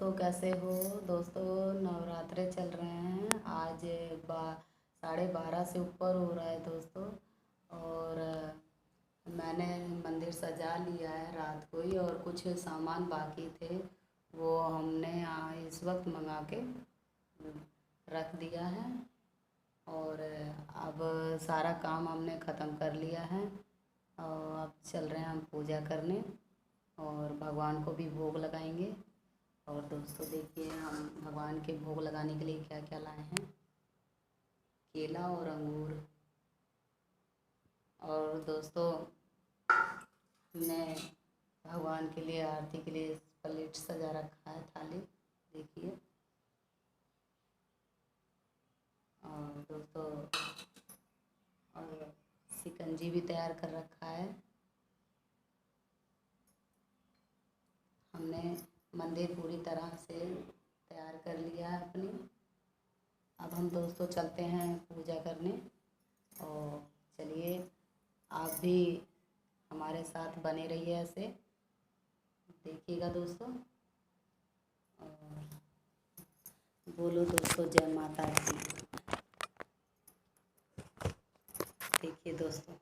दोस्तों, कैसे हो। दोस्तों, नवरात्रे चल रहे हैं। आज 12:30 से ऊपर हो रहा है दोस्तों। और मैंने मंदिर सजा लिया है रात को ही, और कुछ सामान बाकी थे वो हमने इस वक्त मंगा के रख दिया है। और अब सारा काम हमने ख़त्म कर लिया है, और अब चल रहे हैं हम पूजा करने, और भगवान को भी भोग लगाएंगे। और दोस्तों देखिए, हम भगवान के भोग लगाने के लिए क्या क्या लाए हैं। केला और अंगूर। और दोस्तों, हमने भगवान के लिए आरती के लिए प्लेट सजा रखा है, थाली देखिए। और दोस्तों, और शिकंजी भी तैयार कर रखा है। हमने मंदिर पूरी तरह से तैयार कर लिया है अपनी। अब हम दोस्तों चलते हैं पूजा करने। और चलिए, आप भी हमारे साथ बने रहिए, ऐसे देखिएगा दोस्तों। और बोलो दोस्तों, जय माता दी। देखिए दोस्तों,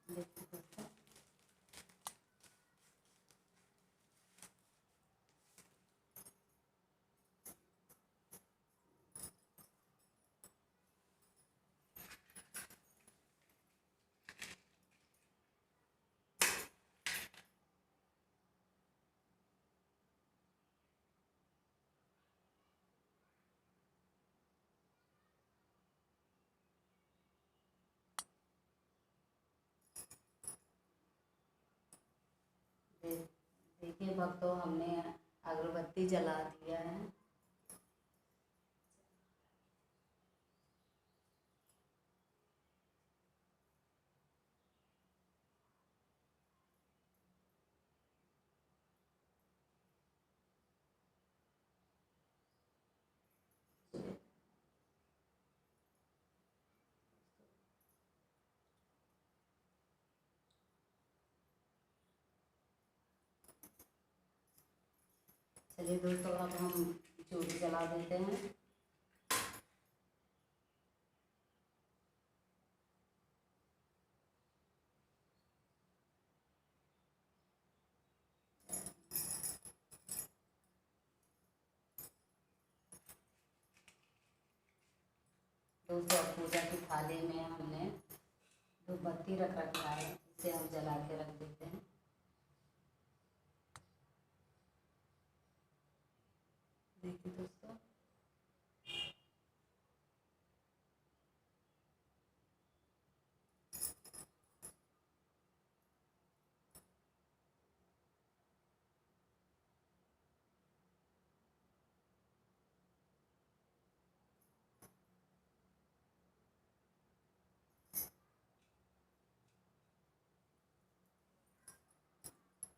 देखिए दोस्तों, देखिए भक्तों, हमने अगरबत्ती जला दिया है। चलिए दोस्तों, अब हम ज्योति जला देते हैं। दोस्तों, अब पूजा की थाली में हमने धूपबत्ती रख रखा है, इसे हम जला के रख देते हैं। देखिए दोस्तों,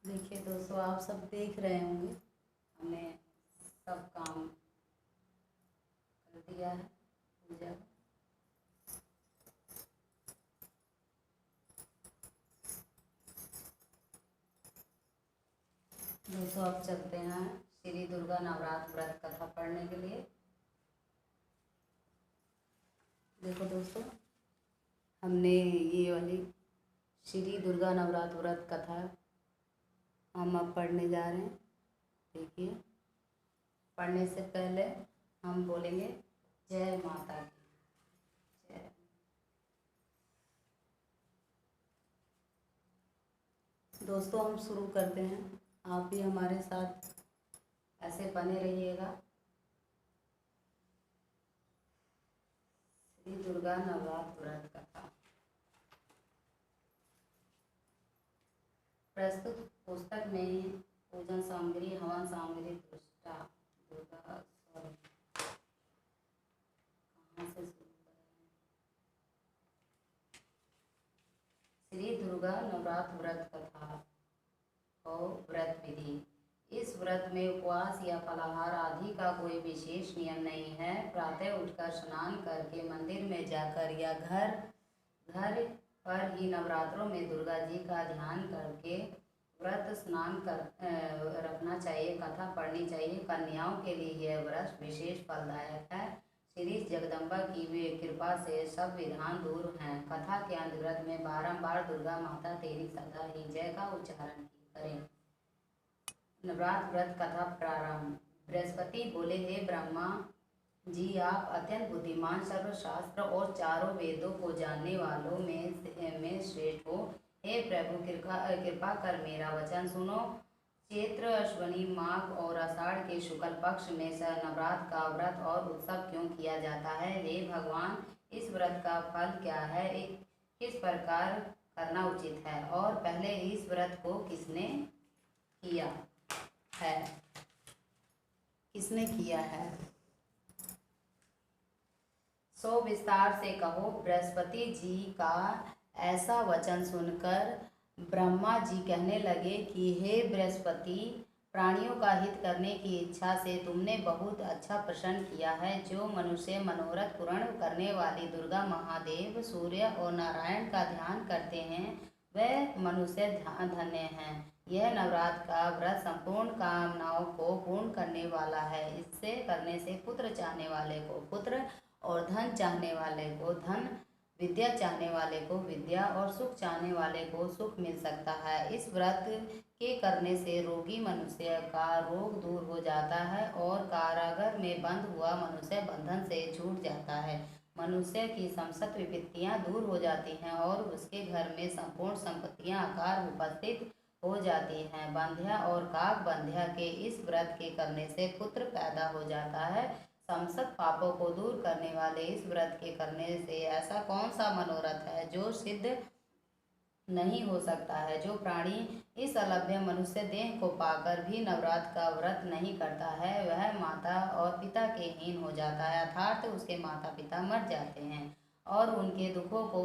देखिए दोस्तों, आप सब देख रहे होंगे, हमने सब काम कर दिया है पूजा। दोस्तों, अब चलते हैं श्री दुर्गा नवरात्र व्रत कथा पढ़ने के लिए। देखो दोस्तों, हमने ये वाली श्री दुर्गा नवरात्र व्रत कथा हम अब पढ़ने जा रहे हैं। देखिए, पढ़ने से पहले हम बोलेंगे जय माता की जय। दोस्तों, हम शुरू करते हैं। आप भी हमारे साथ ऐसे बने रहिएगा। श्री दुर्गा नवरात्र व्रत कथा। प्रस्तुत पुस्तक में पूजन सामग्री, हवन सामग्री, दुष्टा दुर्गा स्वरूप। कहाँ से शुरू करें। श्री दुर्गा नवरात्र व्रत कथा और व्रत विधि। इस व्रत में उपवास या फलाहार आदि का कोई विशेष नियम नहीं है। प्रातः उठकर स्नान करके मंदिर में जाकर या घर पर ही नवरात्रों में दुर्गा जी का ध्यान करके व्रत स्नान कर रखना चाहिए, कथा पढ़नी चाहिए। कन्याओं के लिए यह व्रत विशेष फलदायक है। श्री जगदम्बा की वे कृपा से सब विधान दूर हैं। कथा के अंतर्गत में बारंबार दुर्गा माता तेरी सदा ही जय का उच्चारण करें। नवरात्र व्रत कथा प्रारंभ। बृहस्पति बोले, हे ब्रह्मा जी, आप अत्यंत बुद्धिमान, सर्वशास्त्र और चारों वेदों को जानने वालों में श्रेष्ठ हो। हे प्रभु, कृपा कर मेरा वचन सुनो। चैत्र, अश्विनी, माघ और आषाढ़ के शुक्ल पक्ष में नवरात्र का व्रत और उत्सव क्यों किया जाता है? हे भगवान, इस व्रत का फल क्या है? किस प्रकार करना उचित है? और पहले इस व्रत को किसने किया है? सो विस्तार से कहो। बृहस्पति जी का ऐसा वचन सुनकर ब्रह्मा जी कहने लगे कि हे बृहस्पति, प्राणियों का हित करने की इच्छा से तुमने बहुत अच्छा प्रश्न किया है। जो मनुष्य मनोरथ पूर्ण करने वाली दुर्गा, महादेव, सूर्य और नारायण का ध्यान करते हैं, वह मनुष्य धन्य हैं। यह नवरात्र का व्रत संपूर्ण कामनाओं को पूर्ण करने वाला है। इससे करने से पुत्र चाहने वाले को पुत्र और धन चाहने वाले को धन, विद्या चाहने वाले को विद्या और सुख चाहने वाले को सुख मिल सकता है। इस व्रत के करने से रोगी मनुष्य का रोग दूर हो जाता है और कारागार में बंद हुआ मनुष्य बंधन से छूट जाता है। मनुष्य की समस्त विपत्तियां दूर हो जाती हैं और उसके घर में संपूर्ण संपत्तियां आकार उपस्थित हो जाती हैं। बंध्या और काक बंध्या के इस व्रत के करने से पुत्र पैदा हो जाता है। समस्त पापों को दूर करने वाले इस व्रत के करने से ऐसा कौन सा मनोरथ है जो सिद्ध नहीं हो सकता है? जो प्राणी इस अलभ्य मनुष्य देह को पाकर भी नवरात्र का व्रत नहीं करता है, वह माता और पिता के हीन हो जाता है, अर्थात उसके माता पिता मर जाते हैं और उनके दुखों को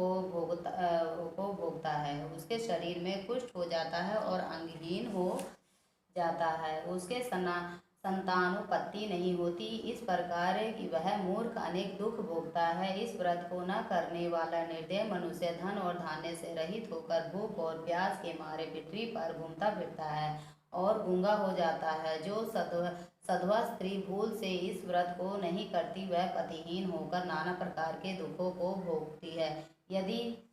भोगता है। उसके शरीर में कुष्ठ हो जाता है और अंगहीन हो जाता है। उसके संतानोत्पत्ति नहीं होती। इस प्रकार कि वह मूर्ख अनेक दुख भोगता है। इस व्रत को न करने वाला निर्दय मनुष्य धन और धान्य से रहित होकर भूख और प्यास के मारे पृथ्वी पर घूमता फिरता है और गूंगा हो जाता है। जो सधवा स्त्री भूल से इस व्रत को नहीं करती, वह पतिहीन होकर नाना प्रकार के दुखों को भोगती है। यदि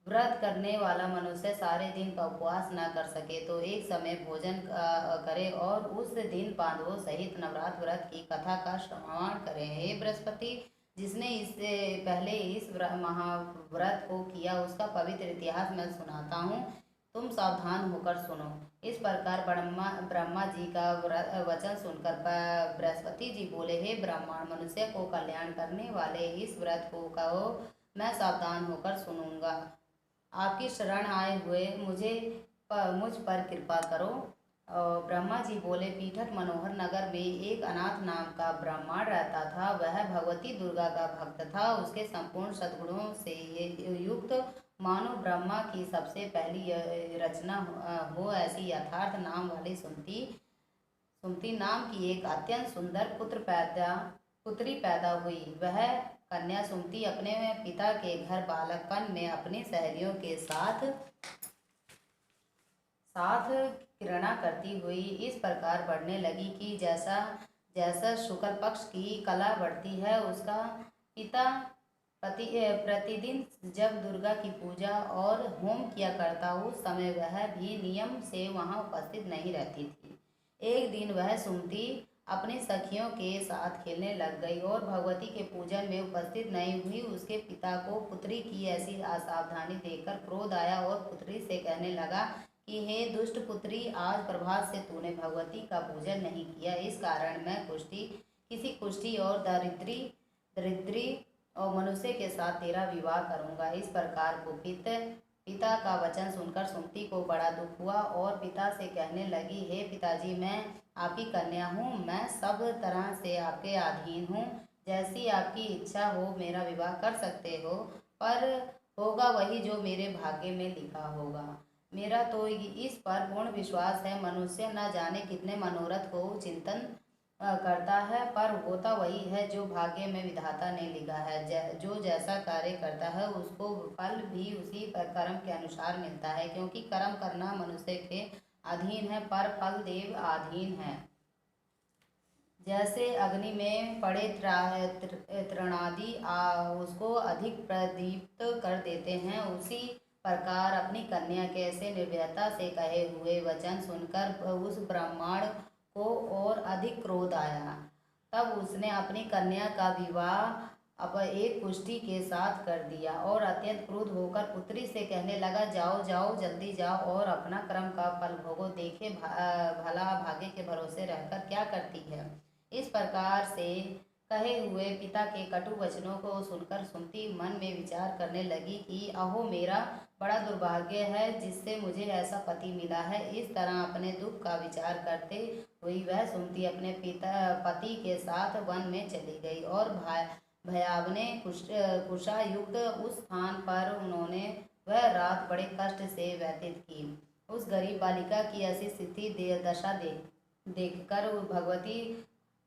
व्रत करने वाला मनुष्य सारे दिन का उपवास न कर सके तो एक समय भोजन करे और उस दिन पांडवों सहित नवरात्र व्रत की कथा का श्रवण करे। हे बृहस्पति, जिसने इससे पहले इस महाव्रत को किया, उसका पवित्र इतिहास मैं सुनाता हूँ, तुम सावधान होकर सुनो। इस प्रकार ब्रह्मा जी का वचन सुनकर बृहस्पति जी बोले, हे ब्राह्मण, मनुष्य को कल्याण करने वाले इस व्रत को कहो, मैं सावधान होकर सुनूंगा। आपकी शरण आए हुए मुझ पर कृपा करो। ब्रह्मा जी बोले, पीठक मनोहर नगर में एक अनाथ नाम का ब्राह्मण रहता था। वह भगवती दुर्गा का भक्त था। उसके संपूर्ण सद्गुणों से युक्त मानो ब्रह्मा की सबसे पहली रचना हो ऐसी यथार्थ नाम वाली सुमति नाम की एक अत्यंत सुंदर पुत्री पैदा हुई। वह कन्या सुमति अपने पिता के घर बालकपन में अपनी सहेलियों के साथ क्रीड़ा करती हुई इस प्रकार बढ़ने लगी कि जैसा जैसा शुक्ल पक्ष की कला बढ़ती है, उसका पिता प्रतिदिन जब दुर्गा की पूजा और होम किया करता, उस समय वह भी नियम से वहां उपस्थित नहीं रहती थी। एक दिन वह सुमति अपनी सखियों के साथ खेलने लग गई और भगवती के पूजन में उपस्थित नहीं हुई। उसके पिता को पुत्री की ऐसी असावधानी देखकर क्रोध आया और पुत्री से कहने लगा कि हे दुष्ट पुत्री, आज प्रभात से तूने भगवती का पूजन नहीं किया। इस कारण मैं किसी कुष्ठी और दरिद्री और मनुष्य के साथ तेरा विवाह करूंगा। इस प्रकार कुपित पिता का वचन सुनकर सुमति को बड़ा दुख हुआ और पिता से कहने लगी, हे पिताजी, मैं आपकी कन्या हूँ, मैं सब तरह से आपके अधीन हूँ। जैसी आपकी इच्छा हो मेरा विवाह कर सकते हो, पर होगा वही जो मेरे भाग्य में लिखा होगा। मेरा तो इस पर पूर्ण विश्वास है। मनुष्य न जाने कितने मनोरथ को चिंतन करता है, पर होता वही है जो भाग्य में विधाता ने लिखा है। जो जैसा कार्य करता है उसको फल भी उसी कर्म के अनुसार मिलता है, क्योंकि कर्म करना मनुष्य के अधीन है, पर फल देव अधीन है। जैसे अग्नि में पड़े तृणादि उसको अधिक प्रदीप्त कर देते हैं, उसी प्रकार अपनी कन्या कैसे निर्भयता से कहे हुए वचन सुनकर उस ब्राह्मण को और अधिक क्रोध आया। तब उसने अपनी कन्या का विवाह अब एक कुष्ठी के साथ कर दिया और अत्यंत क्रुद्ध होकर पुत्री से कहने लगा, जाओ जाओ जल्दी जाओ और अपना कर्म का फल भोगो, देखे भला भाग्य के भरोसे रहकर क्या करती है। इस प्रकार से कहे हुए पिता के कटु वचनों को सुनकर सुमति मन में विचार करने लगी कि अहो मेरा बड़ा दुर्भाग्य है जिससे मुझे ऐसा पति मिला है। इस तरह अपने दुख का विचार करते हुई वह सुमति अपने पति के साथ वन में चली गई और भयावने कुशायुक्त उस स्थान पर उन्होंने वह रात बड़े कष्ट से व्यतीत की। उस गरीब बालिका की ऐसी स्थिति दशा देखकर भगवती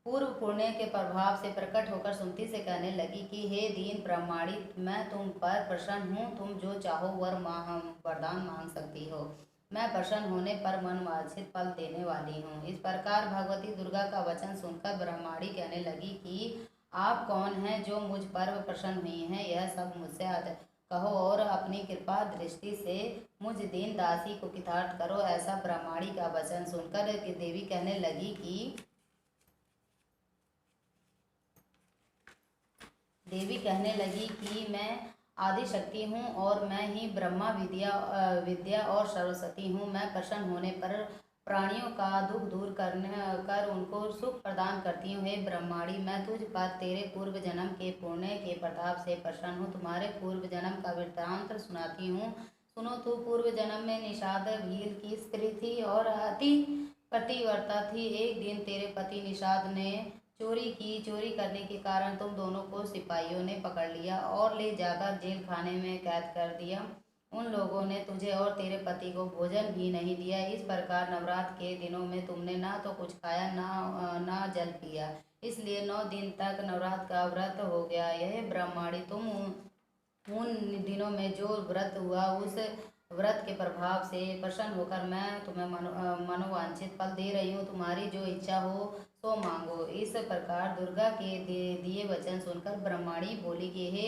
पूर्व पुण्य के प्रभाव से प्रकट होकर सुमति से कहने लगी कि हे दीन ब्रह्माणी, मैं तुम पर प्रसन्न हूँ, तुम जो चाहो वरदान मांग सकती हो। मैं प्रसन्न होने पर मन वांछित फल देने वाली हूँ। इस प्रकार भगवती दुर्गा का वचन सुनकर ब्रह्माणी कहने लगी कि आप कौन हैं जो मुझ पर प्रसन्न हुई हैं, यह सब मुझसे कहो और अपनी कृपा दृष्टि से मुझ दीन दासी को कृतार्थ करो। ऐसा ब्रह्माणी का वचन सुनकर देवी कहने लगी कि मैं आदि शक्ति हूँ और मैं ही ब्रह्मा विद्या और सरस्वती हूँ। मैं प्रसन्न होने पर प्राणियों का दुख दूर कर उनको सुख प्रदान करती हूँ। हे ब्रह्माणी, मैं तुझ पर तेरे पूर्व जन्म के पुण्य के प्रताप से प्रसन्न हूँ। तुम्हारे पूर्व जन्म का वृत्तांत सुनाती हूँ, सुनो। तू पूर्व जन्म में निषाद भील की स्त्री थी और अति पतिव्रता थी। एक दिन तेरे पति निषाद ने चोरी करने के कारण तुम दोनों को सिपाहियों ने पकड़ लिया और ले जाकर जेल खाने में कैद कर दिया। उन लोगों ने तुझे और तेरे पति को भोजन भी नहीं दिया। इस प्रकार नवरात्र के दिनों में तुमने ना तो कुछ खाया ना जल पिया, इसलिए 9 दिन तक नवरात्र का व्रत हो गया। यह ब्रह्माणी, तुम उन दिनों में जो व्रत हुआ उस व्रत के प्रभाव से प्रसन्न होकर मैं तुम्हें मनोवांछित फल दे रही हूँ। तुम्हारी जो इच्छा हो सो मांगो। इस प्रकार दुर्गा के दिए वचन सुनकर ब्रह्माणी बोली कि हे,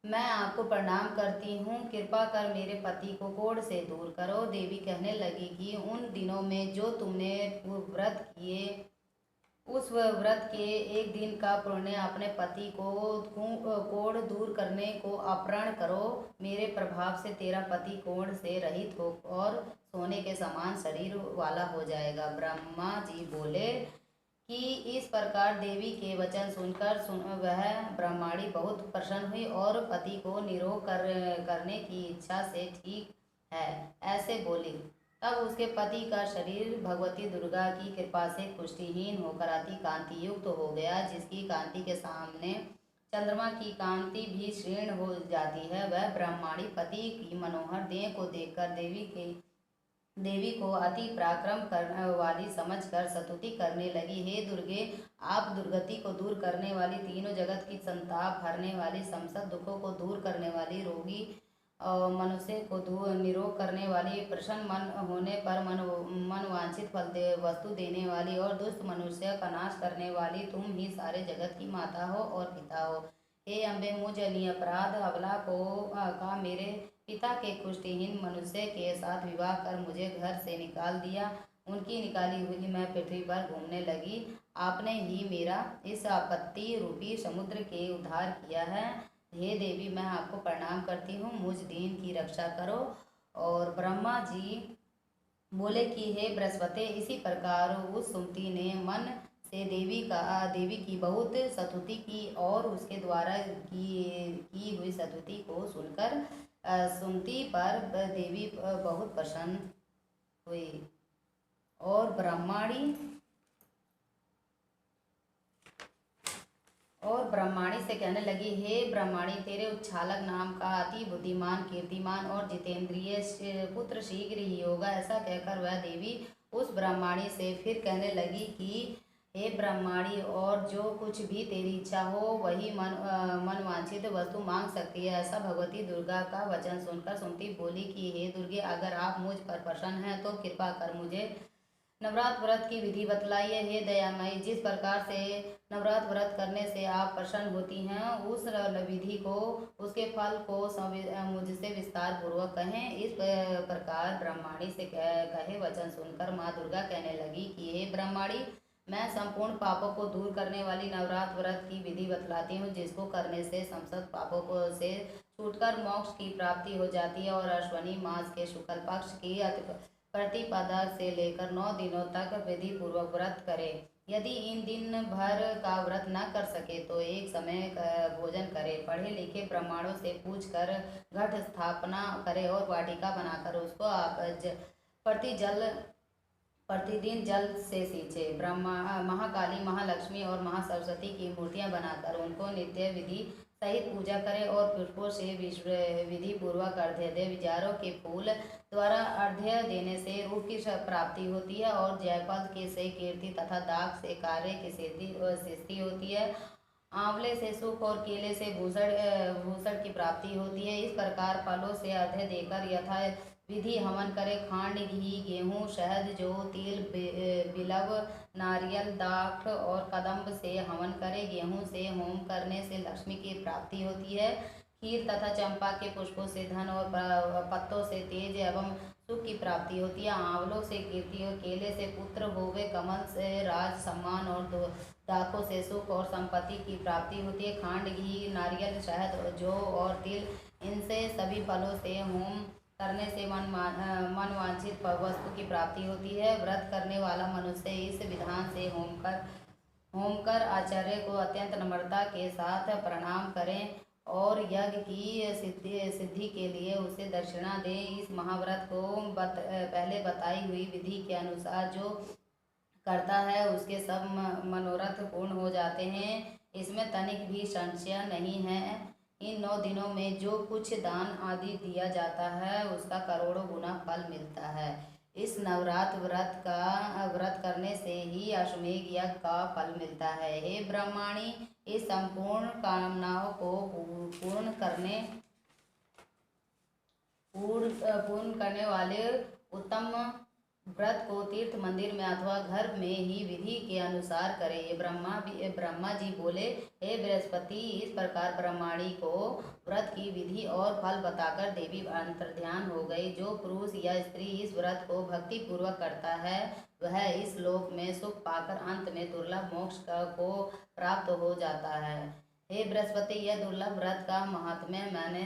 मैं आपको प्रणाम करती हूँ, कृपा कर मेरे पति को कोढ़ से दूर करो। देवी कहने लगी कि उन दिनों में जो तुमने व्रत किए उस व्रत के एक दिन का पुण्य अपने पति को कोढ़ दूर करने को अर्पण करो। मेरे प्रभाव से तेरा पति कोढ़ से रहित हो और सोने के समान शरीर वाला हो जाएगा। ब्रह्मा जी बोले कि इस प्रकार देवी के वचन सुनकर वह ब्रह्माणी बहुत प्रसन्न हुई और पति को निरोग करने की इच्छा से ठीक है ऐसे बोली। तब उसके पति का शरीर भगवती दुर्गा की कृपा से पुष्टिहीन होकर अति कांति युक्त हो गया, जिसकी कांति के सामने चंद्रमा की कांति भी क्षीण हो जाती है। वह ब्रह्माणी पति की मनोहर देह को देखकर देवी को अति पराक्रम करने वाली समझकर स्तुति करने लगी। हे दुर्गे, आप दुर्गति को दूर करने वाली, तीनों जगत की संताप हरने वाली, समस्त दुखों को दूर करने वाली, रोगी मनुष्य को निरोग करने वाली, प्रसन्न मन होने पर मन वांछित वस्तु देने वाली और दुष्ट मनुष्य का नाश करने वाली, तुम ही सारे जगत की माता हो और पिता हो। हे अम्बे, मुझ निरपराध अबला का मेरे पिता के पुष्टिहीन मनुष्य के साथ विवाह कर मुझे घर से निकाल दिया। उनकी निकाली हुई मैं पृथ्वी पर घूमने लगी। आपने ही मेरा इस आपत्ति रूपी समुद्र के उद्धार किया है। हे देवी, मैं आपको प्रणाम करती हूँ, मुझ दीन की रक्षा करो। और ब्रह्मा जी बोले कि हे बृहस्पति, इसी प्रकार उस सुमति ने मन से देवी की बहुत स्तुति की और उसके द्वारा की हुई स्तुति को सुनकर सुमति पर देवी बहुत प्रसन्न हुई और ब्रह्माणी से कहने लगी, हे ब्रह्माणी, तेरे उच्छालक नाम का अति बुद्धिमान, कीर्तिमान और जितेंद्रिय पुत्र शीघ्र ही होगा। ऐसा कहकर वह देवी उस ब्रह्माणी से फिर कहने लगी कि हे ब्रह्माणी, और जो कुछ भी तेरी इच्छा हो वही मनवांछित वस्तु मांग सकती है। ऐसा भगवती दुर्गा का वचन सुनकर सुमति बोली कि हे दुर्गे, अगर आप मुझ पर प्रसन्न हैं तो कृपा कर मुझे नवरात्र व्रत की विधि बतलाइए। हे दयामयी, जिस प्रकार से नवरात्र व्रत करने से आप प्रसन्न होती हैं, उस विधि को, उसके फल को मुझसे विस्तार पूर्वक कहें। इस प्रकार ब्रह्माणी से कहे वचन सुनकर माँ दुर्गा कहने लगी कि हे ब्रह्माणी, मैं संपूर्ण पापों को दूर करने वाली नवरात्र व्रत की विधि बतलाती हूँ, जिसको करने से समस्त पापों को से छूटकर मोक्ष की प्राप्ति हो जाती है और अश्वनी मास के शुक्ल पक्ष की प्रतिपदा से लेकर 9 दिनों तक विधि पूर्वक व्रत करे। यदि इन दिन भर का व्रत न कर सके तो एक समय भोजन करे। पढ़े लिखे ब्राह्मणों से पूछ कर घट स्थापना करे और वाटिका बनाकर उसको प्रतिदिन जल से सींचे। ब्रह्मा, महाकाली, महालक्ष्मी और महासरस्वती की मूर्तियां बनाकर उनको नित्य विधि सहित पूजा करे और पुष्पों से विधि पूर्वक अर्घ्य दे। विचारों के फूल द्वारा अर्घ्य देने से रूप की प्राप्ति होती है और जयफल के से कीर्ति तथा दाग से कार्य की सिद्धि होती है। आंवले से सुख और केले से भूषण की प्राप्ति होती है। इस प्रकार फलों से अर्घ्य देकर यथा विधि हवन करे। खांड, घी, गेहूँ, शहद, जौ, तिल, बिलव, नारियल, दाख और कदम्ब से हवन करे। गेहूँ से होम करने से लक्ष्मी की प्राप्ति होती है। खीर तथा चंपा के पुष्पों से धन और पत्तों से तेज एवं सुख की प्राप्ति होती है। आंवलों से कीर्ति और केले से पुत्र होवे। कमल से राज, सम्मान और दाखों से सुख और संपत्ति की प्राप्ति होती है। खांड, घी, नारियल, शहद, जौ और तिल, इनसे सभी फलों से होम करने से मनवांछित वस्तु की प्राप्ति होती है। व्रत करने वाला मनुष्य इस विधान से होमकर आचार्य को अत्यंत नम्रता के साथ प्रणाम करें और यज्ञ की सिद्धि के लिए उसे दक्षिणा दें। इस महाव्रत को पहले बताई हुई विधि के अनुसार जो करता है उसके सब मनोरथ पूर्ण हो जाते हैं। इसमें तनिक भी संशय नहीं है। इन 9 दिनों में जो कुछ दान आदि दिया जाता है उसका करोड़ों गुना फल मिलता है। इस नवरात्र व्रत करने से ही अश्वमेध यज्ञ का फल मिलता है। हे ब्रह्माणी, इस संपूर्ण कामनाओं को पूर्ण करने वाले उत्तम व्रत को तीर्थ मंदिर में अथवा घर में ही विधि के अनुसार करें। ब्रह्मा जी बोले, हे बृहस्पति, इस प्रकार ब्रह्माणी को व्रत की विधि और फल बताकर देवी अंतर्ध्यान हो गई। जो पुरुष या स्त्री इस व्रत को भक्ति पूर्वक करता है वह इस लोक में सुख पाकर अंत में दुर्लभ मोक्ष को प्राप्त हो जाता है। हे बृहस्पति, यह दुर्लभ व्रत का महात्म्य मैंने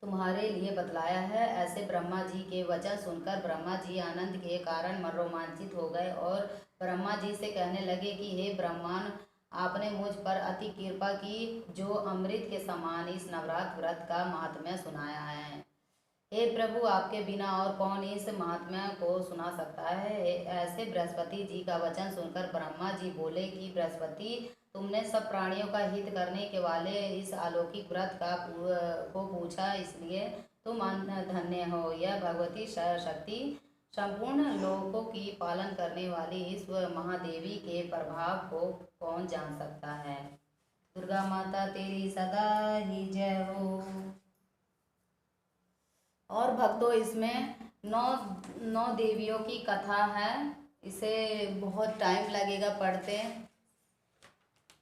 तुम्हारे लिए बतलाया है। ऐसे ब्रह्मा जी के वचन सुनकर ब्रह्मा जी आनंद के कारण रोमांचित हो गए और ब्रह्मा जी से कहने लगे कि हे ब्रह्मन, आपने मुझ पर अति कृपा की जो अमृत के समान इस नवरात्र व्रत का महात्म्य सुनाया है। हे प्रभु, आपके बिना और कौन इस महात्म्य को सुना सकता है। ऐसे बृहस्पति जी का वचन सुनकर ब्रह्मा जी बोले कि बृहस्पति, तुमने सब प्राणियों का हित करने के वाले इस अलौकिक व्रत को पूछा, इसलिए तुम धन्य हो। यह भगवती शक्ति संपूर्ण लोकों की पालन करने वाली इस महादेवी के प्रभाव को कौन जान सकता है। दुर्गा माता तेरी सदा ही जय हो। और भक्तों, इसमें 9 देवियों की कथा है। इसे बहुत टाइम लगेगा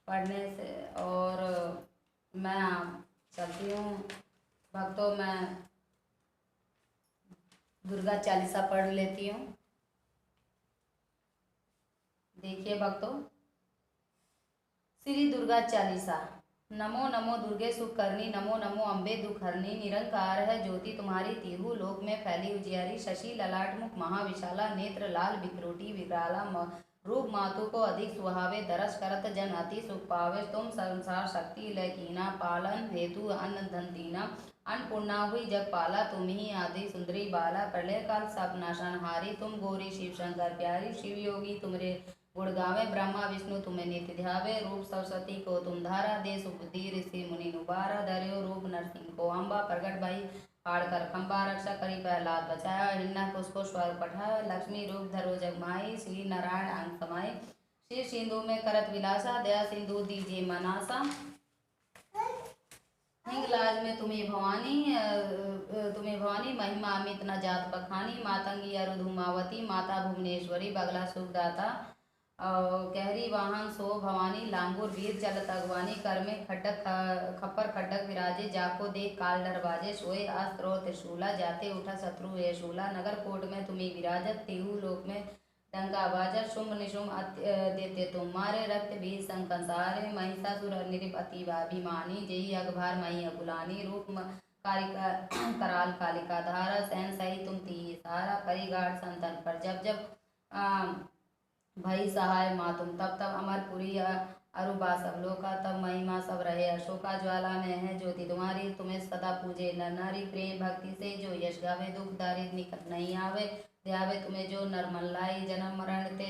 पढ़ने से, और मैं चलती हूँ भक्तों। मैं दुर्गा चालीसा पढ़ लेती हूँ। देखिए भक्तों, श्री दुर्गा चालीसा। नमो नमो दुर्गे सुखकर्णी, नमो नमो अम्बे दुखहरणी। निरंकार है ज्योति तुम्हारी तीहू लोक में फैली उजियारी। शशि ललाट मुख महाविशाला, नेत्र लाल विकरूटी विकराला। रूप मातु को अधिक सुहावे, दरस करत जन अति सुख पावे। तुम संसार शक्ति लकीना, पालन हेतु अन्न धन दीना। अन्नपूर्णा हुई जग पाला, तुम ही आदि सुंदरी बाला। प्रलय काल सब नाशनहारी, तुम गौरी शिव शंकर प्यारी। शिव योगी तुमरे गुण गावे, ब्रह्मा विष्णु तुम्हें नित्य ध्यावे। रूप सरस्वती को तुम धारा, दे सुबुद्धि ऋषि मुनि नुबारा। धर्यो रूप नरसिंह को अम्बा, प्रगट भई फाड़ कर खंबा रक्षा करी प्रहलाद बचाया, हिन्ना उसको स्वर पठाया, लक्ष्मी रूप धरो जगमाई, श्री नारायण अंग समाये, श्री सिंधु में करत विलासा, दया सिंधु दीजिए मनासा, हिंगलाज में तुम्हें भवानी महिमा अमित न जात बखानी, मातंगी अरु धूमावती माता भुवनेश्वरी बगला सुखदाता, कहरी वाहन सो भवानी, लांगुर वीर चलत अगवानी, कर में खड्डक खप्पर खड्डक विराजे, जाको देख काल डर बाजे, सोए अस्त्र त्रिशूला, जाते उठा शत्रु ये शूला, नगर कोट में तुम्हें विराजत, तिहु लोक में डंका बाजा, शुंभ निशुंभ देते तुम मारे, रक्त बीज संकंसारे, महिषासुर निरिप अतीवाभिमानी, जयी अगभार मई अकुलानी, रूप कालिका कराल कालिका धारा, सहन सही तुम ती सारा, करी गाढ़ संतन पर जब जब भई सहाय माँ तुम, तब तब अमरपुरी अरुबा सब लोका, तब महिमा सब रहे अशोका, ज्वाला में है ज्योति तुम्हारी, तुम्हें सदा पूजे नर नारी, प्रेम भक्ति से जो यश गावे, दुख दारिद्र निकट नहीं आवे, ध्यावे तुम्हें जो नरमन लाई, जन्म मरण ते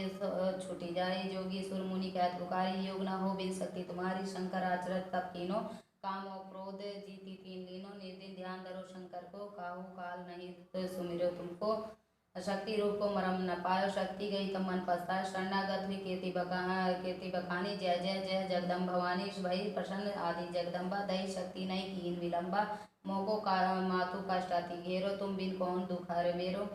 छुटी जाई, जोगी सुर मुनि कहत पुकारी, योग न हो बिन शक्ति तुम्हारी, शंकर आचरत तब कीनो, काम और क्रोध जीती तीन दिनों, निर्दिन ध्यान धरो शंकर को, काहू काल नहीं तो सुमिरो तुमको, शक्ति रूप को मरम न पायो, शक्ति गई तब मन पछताए, शरणागत हुई कीर्ति बखानी, जय जय जय जगदम्ब भवानी, भई प्रसन्न आदि जगदम्बा, दई शक्ति नहीं कीन विलंबा, मोको का मातु कष्ट अति घेरो, तुम बिन कौन दुख हरे मेरो,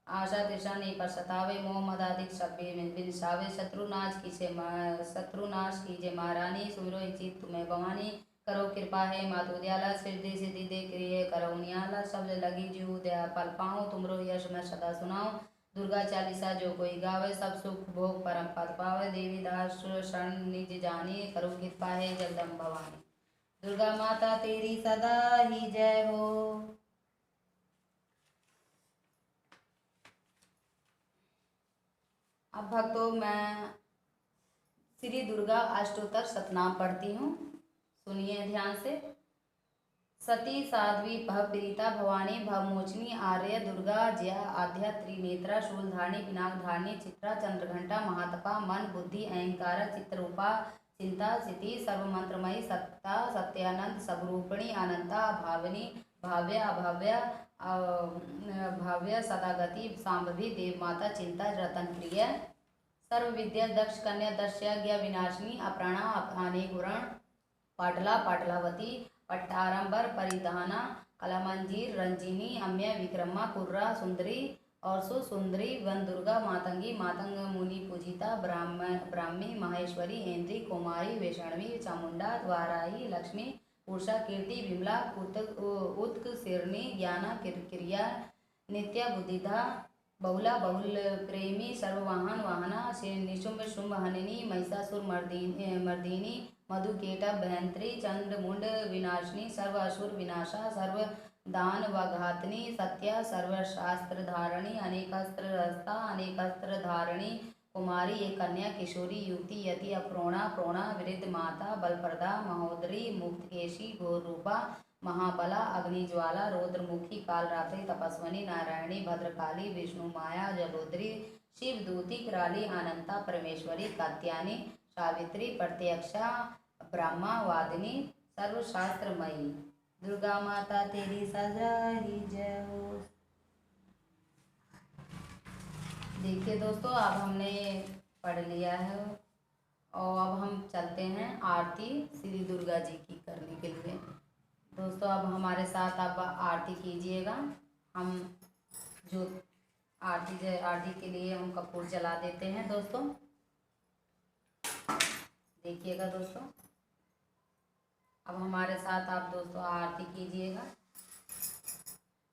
आशा तृषा नहीं पर सतावे, मोह मद अधिक सब बिनसावे, शत्रु नाश कीजे महारानी, सुमिरो चित तुम्हें भवानी, करो कृपा है मातु दयाला, सिद्धि सिद्धि दे क्रिय करो नियाला, सब लगी जीव दया पल पाऊँ, तुमरो यश मैं सदा सुनाऊँ, दुर्गा चालीसा जो कोई गावे, सब सुख भोग परम पद पावे, देवी दास शरण निज जानी, करो कृपा है जगदम्ब भवानी, दुर्गा माता तेरी सदा ही जय हो। अब भक्तों मैं श्री दुर्गा अष्टोत्तर सतनाम पढ़ती हूँ, सुनिए ध्यान से। सती साध्वी भवप्रीता भवानी भवमोचनी आर्य दुर्गा जया आद्या त्रिनेत्रा शूलधारिणी पिनाकधारिणी चित्रा चंद्रघंटा महातपा मन बुद्धि अहंकार चित्ररूपा चिंता सिद्धि सर्वमंत्रमयी सत्ता सत्यानंद सबरूपिणी अनंता भाविनी भाव्य अभाव्य भाव्य सदागति सांभवी देवमाता चिंता रतन प्रिय सर्व विद्या दक्ष कन्या दस्यज्ञ विनाशिनी अप्राणा अनेक गुण पाटला पाटलावती पट्टारंबर परिधाना कलामंजीर रंजीनी अम्य विक्रमा कुर्रा सुंदरी और सुसुंदरी वन दुर्गा मातंगी मातंग मुनि पूजिता ब्राह्मी माहेश्वरी इंद्री कुमारी वैष्णवी चामुंडा द्वाराई लक्ष्मी पुरुषा कीर्ति विमला उत्क सिरणी ज्ञाना क्रिया नित्या बुद्धिधा बहुला बहुल प्रेमी सर्ववाहन वाहना निशुंभ शुंभ हनिनी महिषासुर मर्दिनी मधुकेटा भयंत्री चंद्रमुंड विनाशिनी सर्व असुर विनाशा सर्व दान वघातनी सत्या सर्वशास्त्र धारणी अनेकास्त्र रस्ता अनेकास्त्र धारणी कुमारी एक कन्या किशोरी युवती यति अप्रोणा प्रोणा वृद्ध माता बलप्रदा महोदरी मुक्तकेशी घोर रूपा महाबला अग्निज्वाला रौद्रमुखी कालरात्रि तपस्वनी नारायणी भद्रकाली विष्णु माया जलोदरी शिवदूती कराली अनंता परमेश्वरी कात्यायनी सावित्री प्रत्यक्षा ब्रह्मा वादिनी सर्वशास्त्रमयी दुर्गा माता तेरी सजा ही जय हो। देखिए दोस्तों, अब हमने पढ़ लिया है और अब हम चलते हैं आरती श्री दुर्गा जी की करने के लिए। दोस्तों अब हमारे साथ आप आरती कीजिएगा। हम जो आरती के लिए हम कपूर जला देते हैं दोस्तों, देखिएगा दोस्तों। अब हमारे साथ आप दोस्तों आरती कीजिएगा।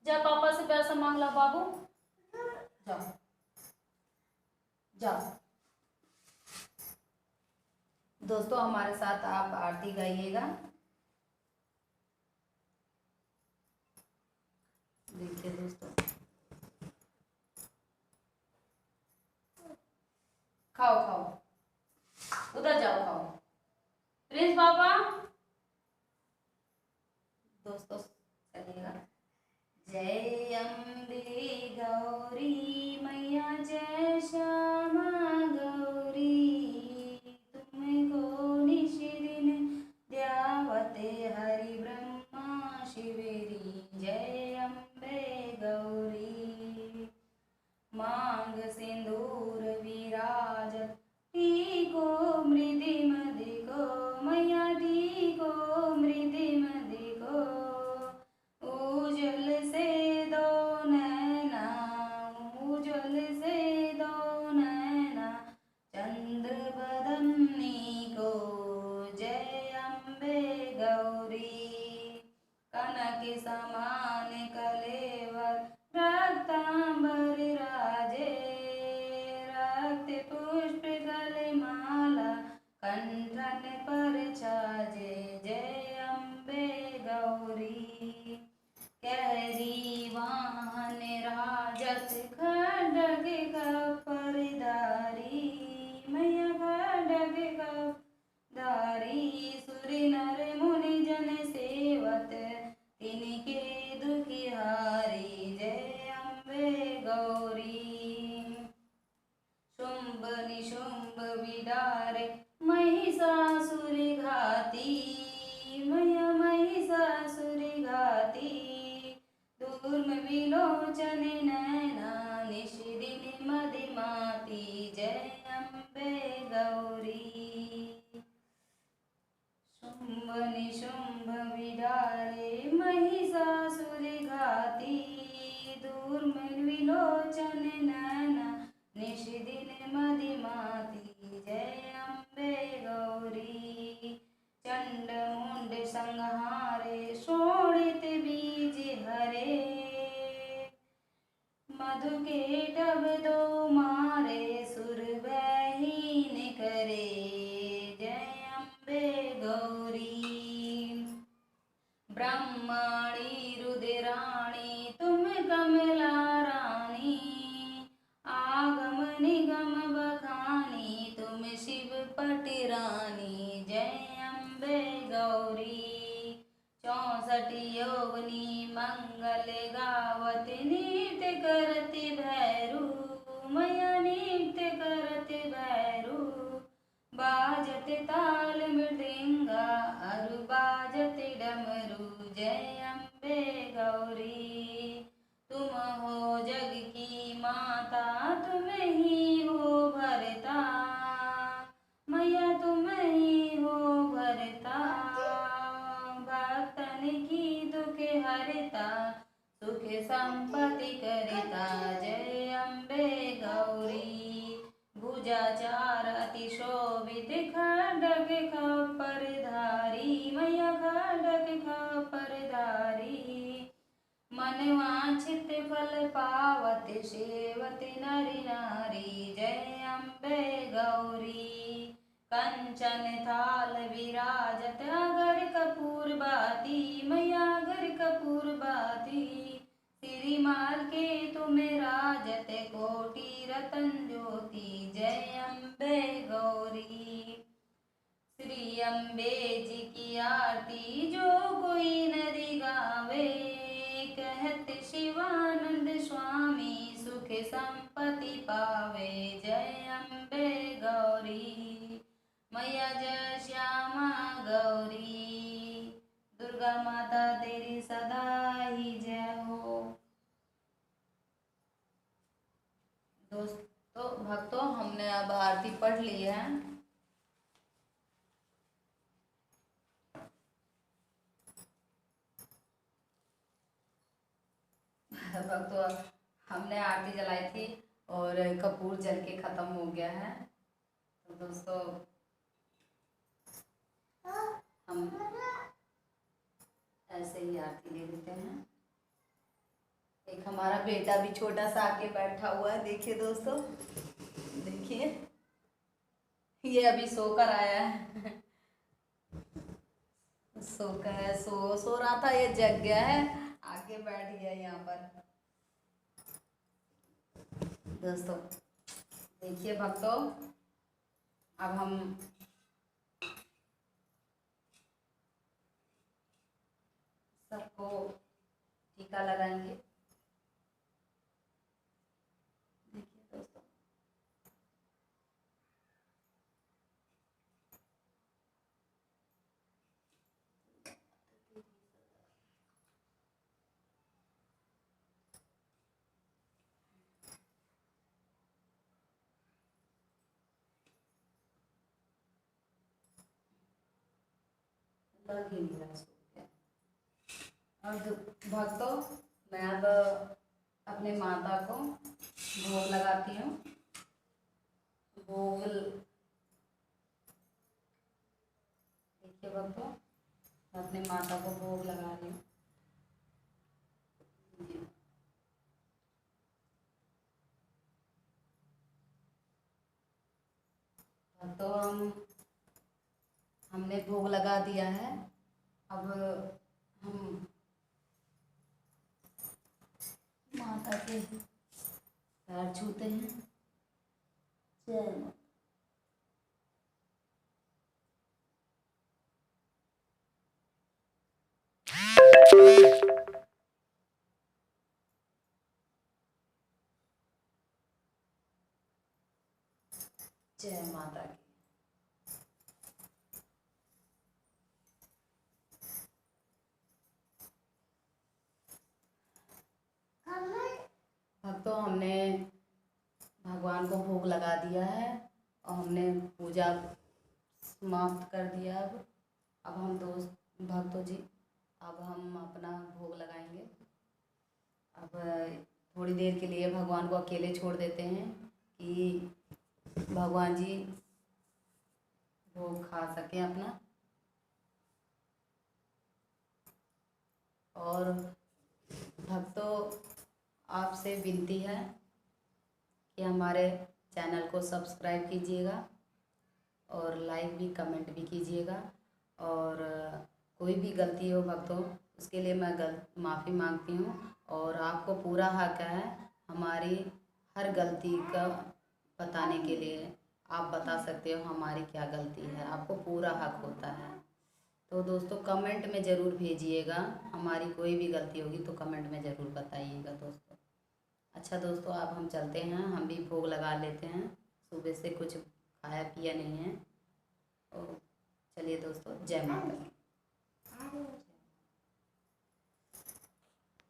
जा पापा से पैसा मांग ला बाबू, जाओ जाओ। दोस्तों हमारे साथ आप आरती गाइएगा। देखिए दोस्तों, खाओ खाओ, उधर जाओ खाओ। प्रिंस बाबा, दोस्तों चलिएगा। जय अम्बे गौरी मैया जय श्यामा गौरी, तुमको निश दिन द्यावते हरि ब्रह्मा शिवेरी। जय अम्बे विलोचन नैना निश दिन मदिमाती जय अम्बे गौरी। शुंभ निशुंभ विडारे महिषासुर घाती दूर्मिल विलोचन नैना निश दिन मदिमाती जय अम्बे गौरी। चंड मुंड संहारे शोणित बीज हरे मधु के टब दो मारे सुर बहीन करे जय अम्बे गौरी। ब्रह्मणी रुद्राणी तुम कमला रानी आगम निगम बखानी तुम शिव पट रानी जय अम्बे गौरी। 64 योगिनी मंगल गावत नृत्य करति भैरू मैया नृत्य करति भैरू। बाजत ताल मृदंगा अरु बाजत डमरू जय अम्बे गौरी। तुम हो जग की माता तुम ही हो भरता मैया तुम ही हो भरता। भक्तन की दुख हरता सुख संपत्ति करता जय अम्बे गौरी। भुजा चार अति शोभित खड्ग खप्पर धारी मैया खड्ग खप्पर धारी। मन वांछित फल पावत सेवत नरि नारी जय अम्बे गौरी। कंचन थाल विराजत अगर कपूर बाती मैया अगर कपूर बाती। श्रीमाल के तुम राजत कोटि रतन ज्योति जय अम्बे गौरी। श्री अम्बे जी की आरती जो कोई नरि गावे कहत शिवानंद स्वामी सुख संपत्ति पावे जय अम्बे गौरी। मैया जय श्यामा गौरी दुर्गा माता तेरी सदा ही जय हो। दोस्तों भक्तों हमने अब आरती पढ़ ली है। भक्तों हमने आरती जलाई थी और कपूर जल के खत्म हो गया है। तो दोस्तों हम ऐसे ही आरती ले लेते हैं। एक हमारा बेटा भी छोटा सा आके बैठा हुआ है, देखिए दोस्तों, देखिए ये अभी सोकर आया है। सोकर सो रहा था, ये जग गया है, आके बैठ गया यहाँ पर। दोस्तों देखिए भक्तों, अब हम सबको टीका लगाएंगे। देखिए दोस्तों लग ही नहीं रहा इसको। और भक्तों मैं अब अपने माता को भोग लगाती हूँ। भोग देखिए भक्तों, मैं अपने माता को भोग लगा रही हूँ। तो हमने भोग लगा दिया है। अब हम माता के पैर छूते हैं। जय माता। जय माता की। भगवान को भोग लगा दिया है और हमने पूजा समाप्त कर दिया। अब हम दोस्त भक्तों जी, अब हम अपना भोग लगाएंगे। अब थोड़ी देर के लिए भगवान को अकेले छोड़ देते हैं कि भगवान जी भोग खा सकें अपना। और भक्तों, आपसे विनती है कि हमारे चैनल को सब्सक्राइब कीजिएगा और लाइक भी कमेंट भी कीजिएगा। और कोई भी गलती हो भक्तों, उसके लिए मैं माफ़ी मांगती हूँ। और आपको पूरा हक है हमारी हर गलती का बताने के लिए। आप बता सकते हो हमारी क्या गलती है, आपको पूरा हक होता है। तो दोस्तों कमेंट में ज़रूर भेजिएगा, हमारी कोई भी गलती होगी तो कमेंट में ज़रूर बताइएगा दोस्तों। अच्छा दोस्तों, अब हम चलते हैं, हम भी भोग लगा लेते हैं। सुबह से कुछ खाया पिया नहीं है। और चलिए दोस्तों, जय माता दी।